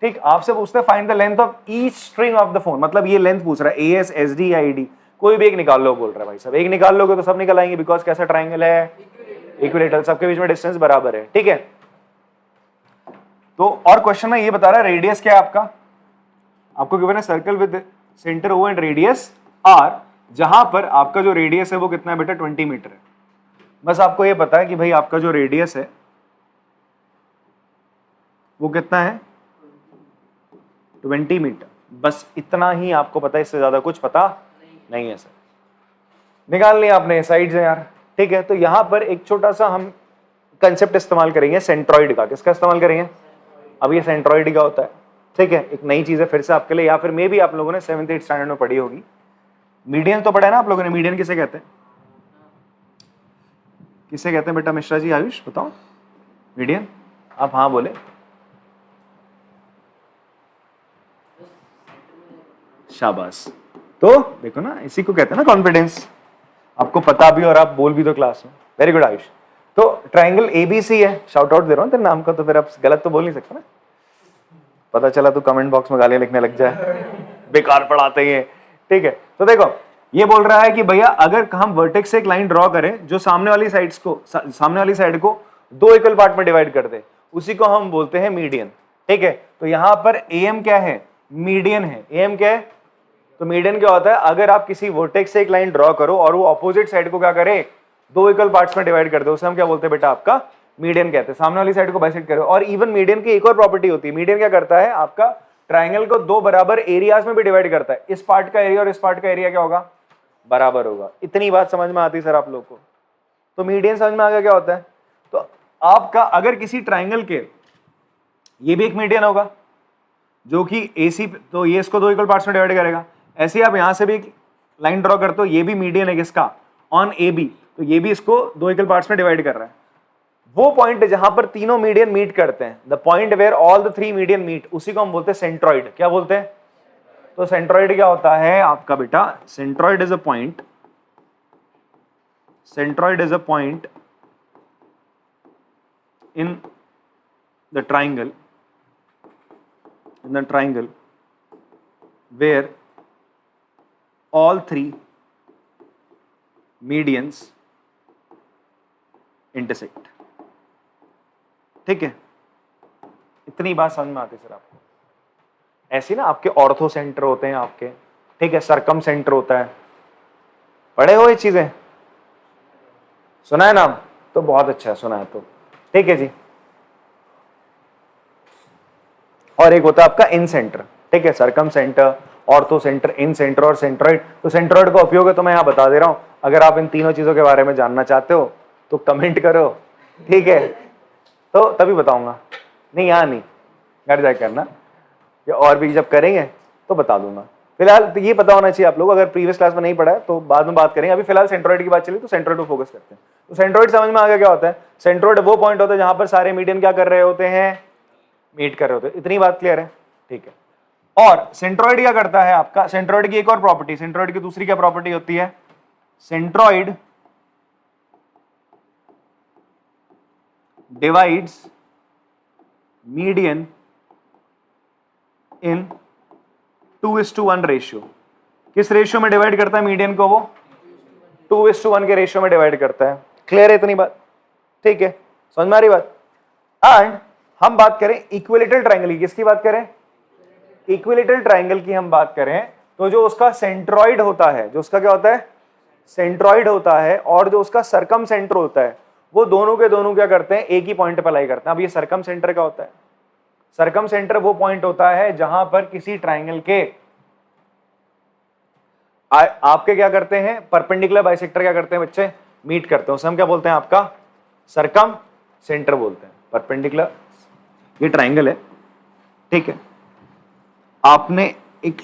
ठीक। आपसे पूछते हैं find the length of each string of the phone, मतलब ये लेंथ पूछ रहा है, एएस, एसडी या एडी, कोई भी एक निकाल लो बोल रहा है भाई साहब। एक निकाल लोगे तो सब निकल आएंगे, बिकॉज कैसा ट्राइंगल है, इक्विलेटरल, सबके बीच में डिस्टेंस बराबर है, ठीक है। तो और क्वेश्चन में ये बता रहा है रेडियस क्या है आपका, आपको गिवन है circle with centre O and radius R, जहां पर आपका जो रेडियस है वो कितना है बेटा, 20 मीटर है। बस आपको ये पता है कि भाई आपका जो रेडियस है वो कितना है, 20 मीटर। बस इतना ही आपको पता है, इससे ज्यादा कुछ पता नहीं है सर। निकाल लिया आपने, साइड्स है यार, ठीक है। तो यहां पर एक छोटा सा हम कंसेप्ट इस्तेमाल करेंगे सेंट्रॉइड का। किसका इस्तेमाल करेंगे, अब ये सेंट्रॉइड का होता है, ठीक है। एक नई चीज है फिर से आपके लिए, या फिर मे भी आप लोगों ने 7th 8th स्टैंडर्ड में पढ़ी होगी। मीडियन तो पढ़ा है ना आप लोगों ने, मीडियन किसे कहते हैं, किसे कहते हैं बेटा, मिश्रा जी, आयुष बताओ मीडियन। आप हाँ बोले, शाबाश। तो देखो ना, इसी को कहते हैं ना कॉन्फिडेंस, आपको पता भी और आप बोल भी दो क्लास में। Very good Ayush. तो ट्राइंगल एबीसी है, शाउट आउट दे रहा हूं तेरे नाम का, तो फिर आप गलत तो बोल नहीं सकते ना। पता चला तो कमेंट बॉक्स में गालियां लिखने लग जाए, बेकार पढ़ाते ही हैं, ठीक है। तो देखो ये बोल रहा है कि भैया अगर हम वर्टेक्स से एक लाइन ड्रॉ करें जो सामने वाली साइड को 2 इक्वल पार्ट में डिवाइड कर दे, उसी को हम बोलते हैं मीडियन, ठीक है। तो यहां पर एम क्या है, मीडियन है। एम क्या है, तो मीडियन क्या होता है, अगर आप किसी वर्टेक्स से एक लाइन ड्रॉ करो और वो अपोजिट साइड को क्या करे, 2 इक्वल पार्ट्स में डिवाइड कर दे, उसे हम क्या बोलते हैं बेटा, आपका मीडियन कहते हैं। सामने वाली साइड को बाइसेक्ट करो। और इवन मीडियन की एक और प्रॉपर्टी होती है, मीडियन क्या करता है, आपका ट्राइंगल को दो बराबर एरियाज में भी डिवाइड करता है। इस पार्ट का एरिया और इस पार्ट का एरिया क्या होगा, बराबर होगा। इतनी बात समझ में आती है सर आप लोग को? तो मीडियन समझ में आ गया क्या होता है। तो आपका अगर किसी ट्राइंगल के, ये भी एक मीडियन होगा जो कि AC, तो ये इसको दो इक्वल पार्ट्स में डिवाइड करेगा। ऐसे ही आप यहां से भी एक लाइन ड्रॉ करते हो, ये भी मीडियन है किसका, ऑन AB, तो ये भी इसको दो इक्वल पार्ट्स में डिवाइड कर रहा है। वो पॉइंट जहां पर तीनों मीडियन मीट करते हैं, the point where all the three median meet, उसी को हम बोलते हैं सेंट्रॉइड। क्या बोलते हैं? तो सेंट्रॉइड क्या होता है आपका बेटा, centroid is a point, centroid is a point in the triangle, in the triangle where all three medians intersect। ठीक है, इतनी बात समझ में आती है सर आपको? ऐसी ना आपके ऑर्थो सेंटर होते हैं आपके, ठीक है, सरकम सेंटर होता है, पढ़े हो ये चीजें, सुना है नाम? तो बहुत अच्छा है, सुना है तो ठीक है जी। और एक होता है आपका इन सेंटर, ठीक है, सरकम सेंटर, ऑर्थो सेंटर, इन सेंटर और सेंट्रॉइड। तो सेंट्रॉइड का उपयोग है तो मैं यहाँ बता दे रहा हूँ, अगर आप इन तीनों चीजों के बारे में जानना चाहते हो तो कमेंट करो, ठीक है, तो तभी बताऊंगा, नहीं यहाँ नहीं, घर जाकर करना, या और भी जब करेंगे तो बता दूंगा। फिलहाल तो ये पता होना चाहिए आप लोग, अगर प्रीवियस क्लास में नहीं पढ़ा है तो बाद में बात करेंगे। अभी फिलहाल सेंट्रॉइड की बात चली तो सेंट्रॉइड पर फोकस करते हैं। तो सेंट्रॉइड समझ में आ गया क्या होता है? सेंट्रॉइड वो पॉइंट होता है जहां पर सारे मीडियन क्या कर रहे होते हैं, मीट कर रहे होते हैं। इतनी बात क्लियर है? ठीक है। और सेंट्रॉइड क्या करता है आपका, सेंट्रॉइड की एक और प्रॉपर्टी, सेंट्रॉइड की दूसरी क्या प्रॉपर्टी होती है, सेंट्रॉइड डिवाइड्स मीडियन इन 2:1 रेशियो। किस रेशियो में डिवाइड करता है मीडियन को? वो 2:1 के रेशियो में डिवाइड करता है। क्लियर है इतनी बात? ठीक है, समझ में आ रही बात? एंड हम बात करें इक्विलेटरल ट्रायंगल की, किसकी बात करें? इक्विलेटरल ट्रायंगल की हम बात करें तो जो उसका सेंट्रॉइड होता है, जो उसका क्या होता है, सेंट्रॉइड होता है, और जो उसका सरकम सेंटर होता है, वो दोनों के दोनों क्या करते हैं, एक ही पॉइंट पर लाई करते हैं। अब ये सरकम सेंटर क्या होता है? सरकम सेंटर वो पॉइंट होता है जहां पर किसी ट्रायंगल के आपके क्या करते हैं, परपेंडिकुलर बाइसेक्टर क्या करते हैं बच्चे, मीट करते हैं, उसे हम क्या बोलते हैं, आपका सरकम सेंटर बोलते हैं। परपेंडिकुलर, ये ट्रायंगल है, ठीक है, आपने एक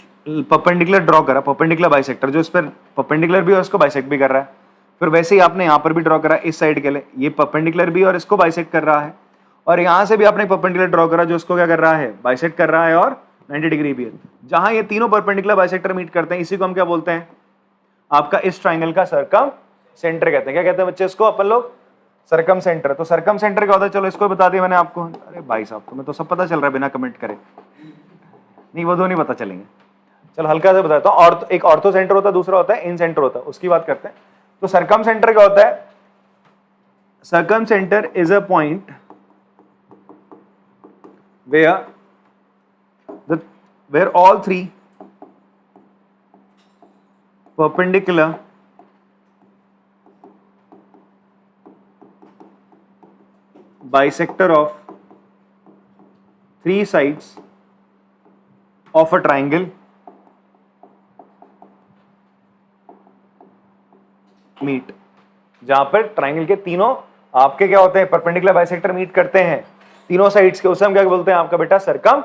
परपेंडिकुलर ड्रॉ करा, परपेंडिकुलर बाइसेक्टर, जो इस पर परपेंडिकुलर भी और इसको बाइसेक्ट भी कर रहा है। फिर वैसे ही आपने यहाँ पर भी ड्रॉ करा इस साइड के लिए, ये परपेंडिकुलर भी और इसको बाइसेक्ट कर रहा है, और यहाँ से भी आपने परपेंडिकुलर ड्रॉ करा जो इसको क्या कर रहा है, बाइसेक्ट कर रहा है, और 90 डिग्री भी है। जहां ये तीनों परपेंडिकुलर बाइसेक्टर मीट करते हैं, इसी को हम क्या बोलते हैं, आपका इस ट्रायंगल का सरकम सेंटर कहते हैं। क्या कहते हैं बच्चे इसको अपन लोग? सरकम सेंटर। तो सरकम सेंटर क्या होता है, चलो इसको बता दिया मैंने आपको। अरे भाई साहब, तुम्हें तो सब पता चल रहा है बिना कमेंट करे, नहीं वो दो नहीं पता चलेंगे, चलो हल्का से बताता हूँ। और एक ऑर्थो सेंटर होता है, दूसरा होता है इन सेंटर होता है, उसकी बात करते हैं। तो सरकम सेंटर क्या होता है? Circumcentre is a point where all three perpendicular bisector of three sides of a triangle meet। जहां पर ट्राइंगल के तीनों आपके क्या होते हैं, परपेंडिकुलर बाइसेक्टर मीट करते हैं तीनों साइड्स के, उसे हम क्या बोलते हैं आपका बेटा, सरकम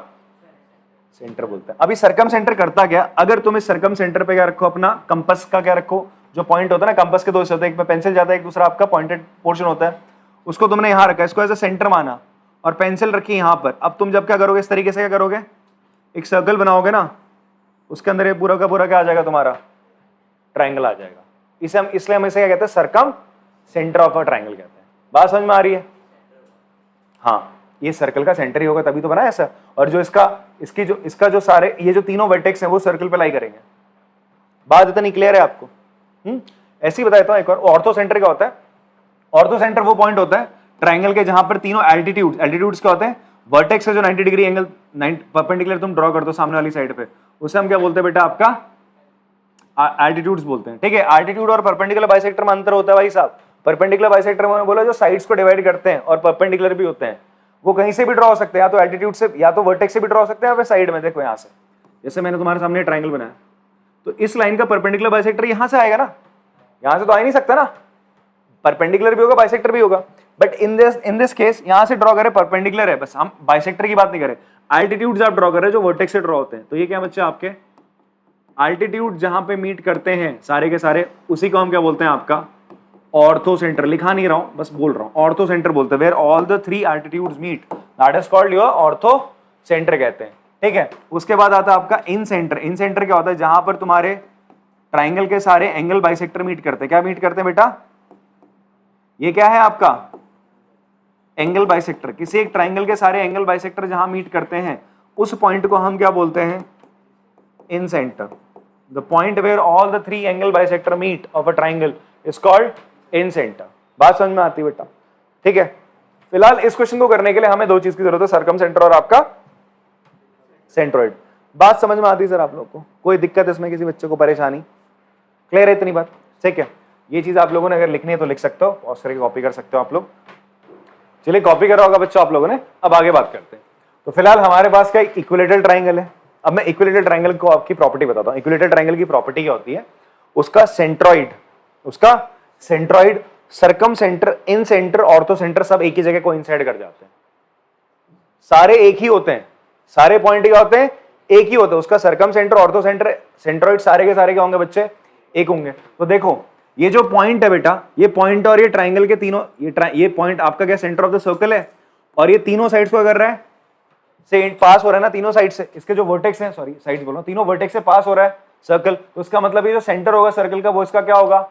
सेंटर बोलते हैं। अभी सरकम सेंटर करता क्या, अगर तुम इस सरकम सेंटर पे क्या रखो, अपना कंपास का क्या रखो, जो पॉइंट होता है ना, कंपास के दो हिस्से होते हैं, एक में पेंसिल जाता है, एक दूसरा आपका पॉइंटेड पोर्शन होता है, उसको तुमने यहां रखा, इसको एज अ सेंटर माना, और पेंसिल रखी यहां पर। अब तुम जब क्या करोगे, इस तरीके से क्या करोगे, एक सर्कल बनाओगे ना, उसके अंदर ये पूरा का पूरा क्या आ जाएगा, तुम्हारा ट्राइंगल आ जाएगा। इसे हम, इसलिए हम इसे क्या कहते हैं, सरकम सेंटर ऑफ अ ट्राइंगल कहते हैं। बात समझ में आ रही है? हाँ, ये सर्कल का सेंटर ही होगा तभी तो बना है ऐसा। और जो इसका जो सारे ये जो तीनों वर्टेक्स हैं वो सर्कल पे लाई करेंगे। बात इतनी क्लियर है आपको? ऐसे ही बताता हूं एक और। ऑर्थो सेंटर क्या होता है? ऑर्थो सेंटर वो पॉइंट होता है ट्राइंगल के जहां पर तीनों एल्टीट्यूड्स क्या होते हैं, वर्टेक्स है जो 90 डिग्री एंगल परपेंडिकुलर तुम ड्रॉ कर दो सामने वाली साइड पे, उसे हम क्या बोलते हैं बेटा, आपका एल्टीट्यूड्स बोलते हैं। ठीक है, एल्टीट्यूड और परपेंडिकुलर बाइसेक्टर में अंतर होता है भाई साहब। परपेंडिकुलर बाइसेक्टर मैंने बोला जो साइड्स को डिवाइड करते हैं और परपेंडिकुलर भी होते हैं, वो कहीं से भी ड्रॉ हो सकते हैं, या तो एल्टीट्यूड से या तो वर्टेक्स से भी ड्रॉ हो सकते हैं, या फिर साइड में। देखो यहाँ से, जैसे मैंने तुम्हारे सामने ट्राइंगल बनाया, तो इस लाइन का परपेंडिकुलर बाइसेक्टर यहाँ से आएगा ना, यहाँ से तो आ ही नहीं सकता ना, परपेंडिकुलर भी होगा बाइसेक्टर भी होगा। बट इन दिस केस यहाँ से ड्रॉ करें, परपेंडिकुलर है, बस हम बाइसेक्टर की बात नहीं करें, एल्टीट्यूड्स आप ड्रॉ कर रहे हैं जो वर्टेक्स से ड्रॉ होते हैं। तो ये क्या बच्चे आपके एल्टीट्यूड जहां पे मीट करते हैं सारे के सारे, उसी को हम क्या बोलते हैं आपका ऑर्थो सेंटर। लिखा नहीं रहा हूं, बस बोल रहा हूं, ऑर्थो सेंटर बोलते हैं, where all the three altitudes meet, that is called your ortho centre कहते हैं। ठीक है, उसके बाद आता है आपका इन सेंटर। इन सेंटर क्या होता है, जहां पर तुम्हारे ट्राइंगल के सारे एंगल बाइसेक्टर मीट करते हैं। क्या मीट करते हैं बेटा, ये क्या है आपका एंगल बाइसेक्टर। किसी एक ट्राइंगल के सारे एंगल बाइसेक्टर जहां मीट करते हैं, उस पॉइंट को हम क्या बोलते हैं, incentre. The point where all the three angle bisector meet of a triangle is called incentre. बात समझ में आती है बेटा? ठीक है, फिलहाल इस क्वेश्चन को करने के लिए हमें दो चीज की जरूरत है, सर्कम सेंटर और आपका सेंट्रोइड। बात समझ में आती है सर आप लोग को? कोई दिक्कत इसमें, किसी बच्चे को परेशानी? क्लियर है इतनी बात? ठीक है, ये चीज आप लोगों ने अगर लिखनी है तो लिख सकते हो, पॉज करके कॉपी कर सकते हो आप लोग। चलिए कॉपी करा होगा बच्चों आप लोगों ने, अब आगे बात करते हैं। तो फिलहाल हमारे पास क्या इक्विलेटरल ट्राइंगल है। अब मैं इक्विलेटरल ट्राइंगल को आपकी प्रॉपर्टी बताता हूं। इक्विलेटरल ट्राइंगल की प्रॉपर्टी क्या होती है, उसका सेंट्रॉइड सर्कम सेंटर, इन सेंटर, ऑर्थो सेंटर सब एक ही जगह कोइंसाइड कर जाते हैं। सारे एक ही होते हैं, सारे पॉइंट क्या होते हैं, एक ही होते हैं। उसका circum centre, ortho centre, centroid सारे के सारे क्या होंगे बच्चे, एक होंगे। तो देखो ये जो पॉइंट है बेटा, ये पॉइंट और ये ट्राइंगल के तीनों, ये पॉइंट आपका क्या सेंटर ऑफ द सर्कल है, और ये तीनों साइड्स को कर रहा है, से पास हो रहा है ना तीनों साइड से। इसके जो वर्टेक्स हैं, सॉरी साइड्स बोल रहा हूं, तीनों वर्टेक्स से पास हो रहा है सर्कल। तो उसका मतलब ये जो सेंटर होगा सर्कल का, वो इसका क्या होगा,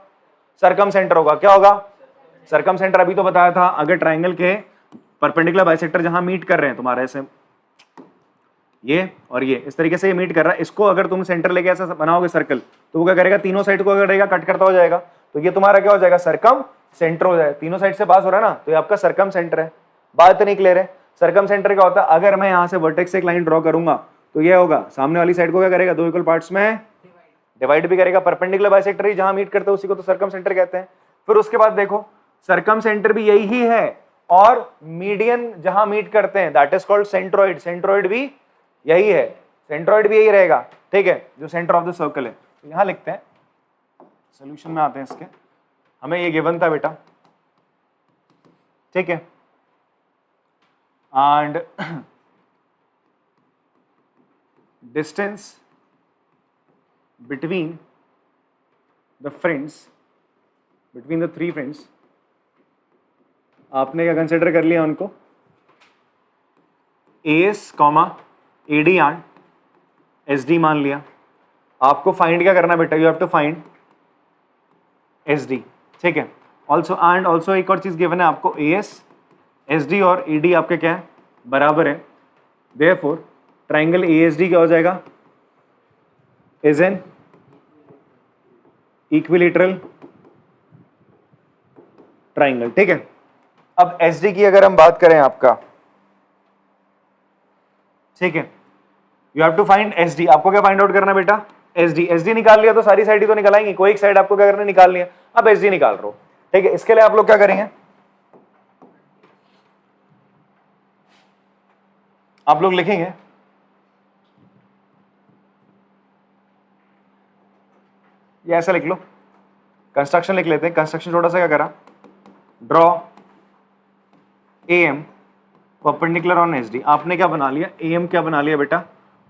सर्कम सेंटर होगा। क्या होगा, सर्कम सेंटर। अभी तो बताया था, अगर ट्राइंगल के परपेंडिकुलर बाइसेक्टर जहां मीट कर रहे हैं तुम्हारे, ऐसे ये और ये इस तरीके से ये मीट कर रहा है, इसको अगर तुम सेंटर लेके ऐसा बनाओगे सर्कल, तो वो क्या करेगा, तीनों साइड को अगर रहेगा कट करता हो जाएगा, तो ये तुम्हारा क्या हो जाएगा, सर्कम सेंटर हो जाएगा। तीनों साइड से पास हो रहा है ना, तो ये आपका सर्कम सेंटर है। बात नहीं क्लियर है? सर्कम सेंटर क्या होता है, अगर मैं यहाँ से वर्टेक्स से एक लाइन ड्रॉ करूंगा तो ये होगा, सामने वाली साइड को क्या करेगा, दो इक्वल पार्ट्स में डिवाइड भी करेगा। परपेंडिकुलर बाइसेक्टर ही जहां मीट करते हैं उसी को तो सर्कम सेंटर कहते हैं। फिर उसके बाद देखो, सर्कम सेंटर भी यही ही है, और मीडियन जहां मीट करते हैं that is called centroid. Centroid भी यही है, सेंट्रोइड भी यही रहेगा। ठीक है, जो सेंटर ऑफ द सर्कल है। तो यहां लिखते हैं, सोल्यूशन में आते हैं इसके। हमें ये गिवन था बेटा, ठीक है, and distance between the friends, between the three friends, आपने क्या कंसिडर कर लिया उनको, S comma AD and SD मान लिया। आपको फाइंड क्या करना बेटा, you have to find SD. ठीक है, ऑल्सो एंड ऑल्सो एक और चीज गिवन है आपको, एएस एसडी और ईडी आपके क्या है, बराबर है। देयरफॉर ट्राइंगल एएसडी क्या हो जाएगा, इज एन इक्विलेटरल ट्राइंगल। ठीक है, अब एसडी की अगर हम बात करें आपका, ठीक है, you have to find SD. आपको क्या फाइंड आउट करना बेटा, एसडी। एसडी निकाल लिया तो सारी साइड ही तो निकल आएंगी, कोई एक साइड आपको क्या करना, निकालनी है। अब एसडी निकाल रहे हो, ठीक है, इसके लिए आप लोग क्या करेंगे, आप लोग लिखेंगे ये ऐसा लिख लो, कंस्ट्रक्शन लिख लेते हैं। कंस्ट्रक्शन छोटा सा क्या करा, draw M perpendicular on SD. आपने क्या बना लिया, एम क्या बना लिया बेटा,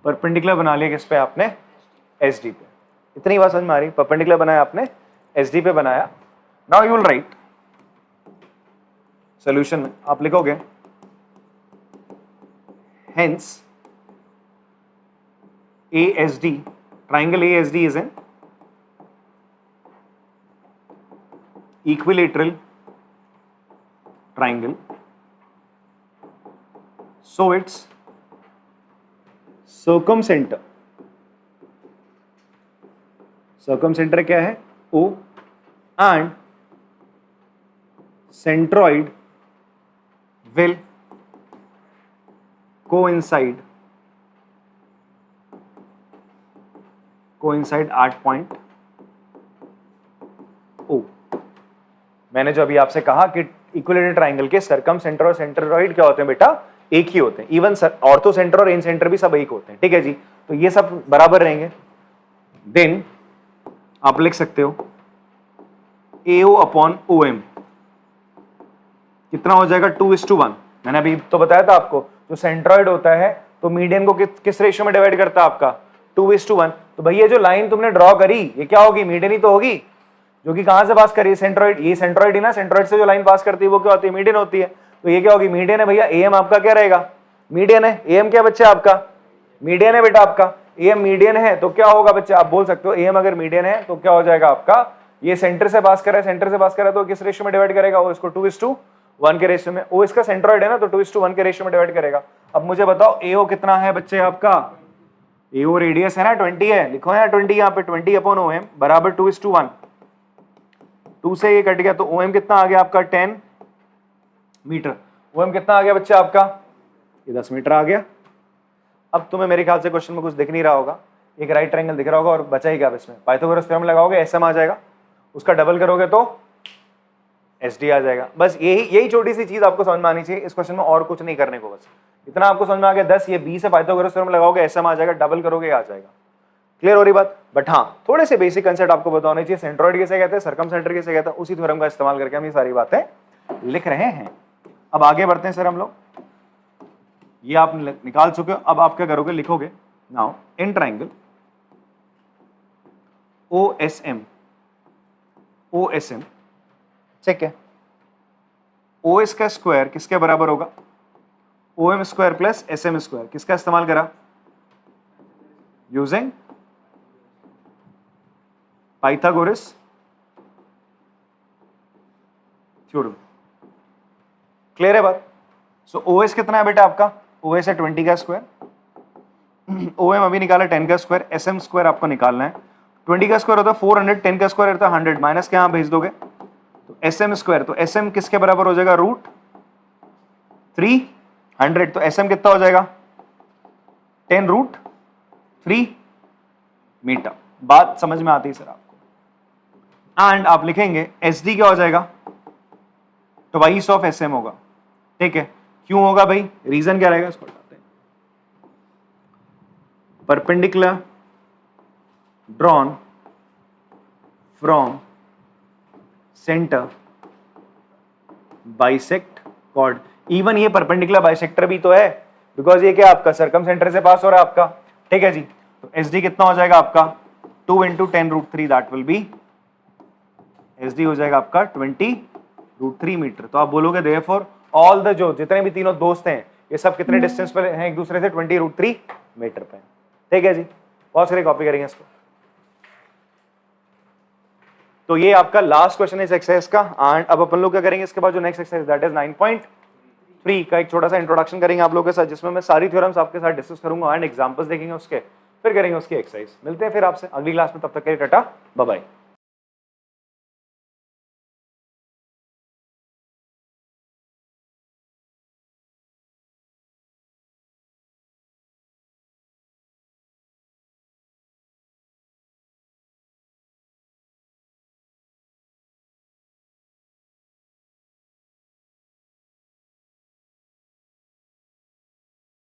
परपेंडिकुलर बना लिया किस पे, आपने एसडी पे। इतनी बात समझ में आ रही, परपेंडिकुलर बनाया आपने, एसडी पे बनाया। Now you will write solution में, आप लिखोगे hence ASD, triangle ASD is an equilateral triangle, so its circumcenter क्या है, O, and centroid will coincide at point O. मैंने जो अभी आपसे कहा कि इक्विलेटरल ट्राइंगल के सर्कम सेंटर और सेंट्रोइड क्या होते हैं बेटा, एक ही होते हैं। इवन ऑर्थो सेंटर और इन सेंटर भी सब एक होते हैं, ठीक है जी। तो ये सब बराबर रहेंगे। देन आप लिख सकते हो AO अपॉन OM कितना हो जाएगा, 2:1। मैंने अभी तो बताया था आपको, जो सेंट्रॉइड होता है तो मीडियन को किस रेशियो में डिवाइड करता है आपका, 2:1। तो भैया जो लाइन तुमने ड्रॉ करी ये क्या होगी, मीडियन ही तो होगी, जो कि कहां से पास करी, सेंट्रॉइड। ये सेंट्रॉइड ही ना, सेंट्रॉइड से जो लाइन पास करती है वो क्या होती है, मीडियन होती है। तो ये क्या होगी, मीडियन है भैया। AM आपका क्या रहेगा, मीडियन है। AM क्या बच्चा आपका, मीडियन है बेटा आपका। AM मीडियन है तो क्या होगा बच्चा, आप बोल सकते हो AM अगर मीडियन है तो क्या हो जाएगा आपका, ये सेंटर से पास कर रहा है, सेंटर से पास कर रहा है तो किस रेशियो में डिवाइड करेगा, वो इसको 2:1 के रेशियो में। वो इसका सेंट्रॉइड है ना, तो 2:1 के रेशियो में डिवाइड करेगा। अब मुझे बताओ AO कितना है बच्चे आपका, AO रेडियस है ना 20 है, लिखो है 20 यहाँ पे, 20 अपॉन OM बराबर 2:1। 2 से ये कट गया तो OM कितना आ गया आपका, 10 मीटर। OM कितना आ गया बच्चा आपका, ये 10 मीटर आ गया। अब तुम्हें मेरे ख्याल से क्वेश्चन में कुछ दिख नहीं रहा होगा, एक राइट ट्रायंगल दिख रहा होगा और बचा ही क्या अब इसमें, पाइथागोरस थ्योरम लगाओगे SM आ जाएगा, उसका डबल करोगे तो SD आ जाएगा। बस यही छोटी सी चीज आपको समझ में आनी चाहिए इस क्वेश्चन में, और कुछ नहीं करने को, बस इतना आपको समझ में आ गया। 10 ये 20 है, पाइथागोरस थ्योरम लगाओगे SM आ जाएगा, डबल करोगे आ जाएगा। क्लियर हो रही बात। बट हाँ, थोड़े से बेसिक कंसेप्ट आपको बताने चाहिए, सेंट्रॉइड किसे कहते हैं, सर्कम सेंटर किसे कहते हैं, उसी थ्योरम का इस्तेमाल करके हम ये सारी बातें लिख रहे हैं। अब आगे बढ़ते हैं सर हम लोग, ये आप निकाल चुके हो। अब आप क्या करोगे, लिखोगे नाउ इन ट्राइंगल OSM ठीक है, OS का स्क्वायर किसके बराबर होगा, OM square plus SM square. किसका इस्तेमाल करा, यूजिंग पाइथागोरस थ्योरम। क्लियर है बात। सो OS कितना है बेटा आपका, OS है 20 का स्क्वायर, OM अभी निकाला 10 का स्क्वायर, SM स्क्वायर आपको निकालना है। 20 का स्क्वायर होता है 400, 10 का स्क्वायर होता है 100, माइनस के यहाँ भेज दोगे तो SM स्क्वायर, तो SM किसके बराबर हो जाएगा, √300। तो SM कितना हो जाएगा, 10√3 मीटर। बात समझ में आती है सर आपको। एंड आप लिखेंगे SD क्या हो जाएगा, ट्वाइस ऑफ SM होगा। ठीक है, क्यों होगा भाई, रीजन क्या रहेगा इसको बताते हैं। Perpendicular drawn from centre bisect chord. Even ये परपेंडिकुलर बाइसेक्टर भी तो है, बिकॉज ये क्या आपका सर्कम सेंटर से पास हो रहा है आपका। ठीक है जी, तो SD कितना हो जाएगा आपका, 2 × 10√3, दैट विल बी, SD हो जाएगा आपका 20√3 मीटर। तो आप बोलोगे देयरफॉर ऑल द, जो जितने भी तीनों दोस्त हैं ये सब कितने डिस्टेंस पर हैं एक दूसरे से, 20√3 मीटर पे। ठीक है जी, बहुत सारी कॉपी करेंगे इसको। तो ये आपका लास्ट क्वेश्चन है इस एक्सरसाइज का। एंड अब अपन लोग क्या करेंगे इसके बाद, जो नेक्स्ट एक्सरसाइज दैट इज 9.3 का एक छोटा सा इंट्रोडक्शन करेंगे आप लोगों के साथ, जिसमें मैं सारी थ्योरम्स आपके साथ डिस्कस करूंगा एंड एग्जांपल्स देखेंगे उसके, फिर करेंगे उसकी एक्सरसाइज। मिलते हैं फिर आपसे अगली क्लास में, तब तक के लिए टाटा बाय बाय।